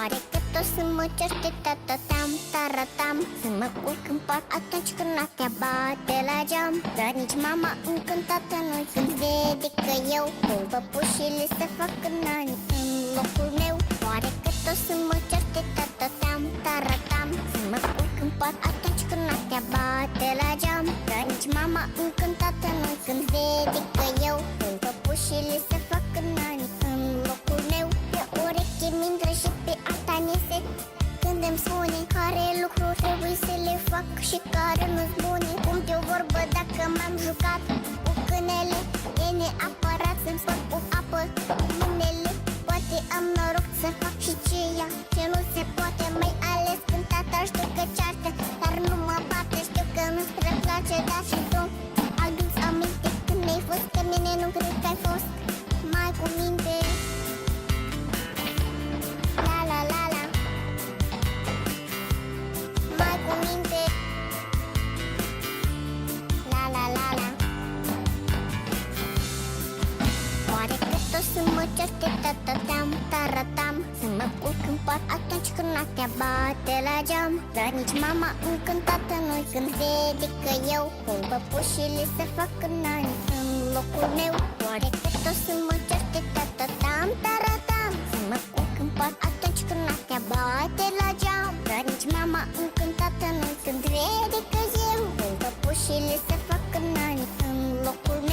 Oare că tot să mă certe tatatam, taratam, să mă urc în pat atunci când noaptea bate la geam. Dar nici mama încântată nu-i când vede că eu pun păpușile să fac nani în locul meu. Oare că tot să mă certe tatatam, taratam, să mă urc în pat atunci când noaptea bate la geam. Dar nici mama încântată nu-i când vede că eu pun păpușile să fac nani în locul meu. Pe ureche mindră și pe alta nese când îmi spune care lucruri trebuie să le fac și care nu-s bune. Cum pe o vorbă dacă m-am jucat cu câinele, e neapărat să-mi spăl cu apă mâinile. Poate am noroc să fac și ceea ce nu se poate, mai ales când tata știu că ceartă, dar nu mă bate. Știu că nu-ți prea place, dar și tu adu-ți aminte când ai fost, că mine nu cred că ai fost. Mai cu minte. La la la la. Mai cu minte. La la la la. Oare că tot să mă certe tatatam, taratam, să mă culc în pat atunci când noaptea bate la geam. Dar nici mama încântată nu-i când vede că eu pun păpușile să fac nani în locul meu. Oare că tot să mă certe tatatam, taratam, să mă culc în pat atunci când noaptea bate la geam. Dar nici mama încântată nu-i când vede că eu pun păpușile să fac nani în locul meu.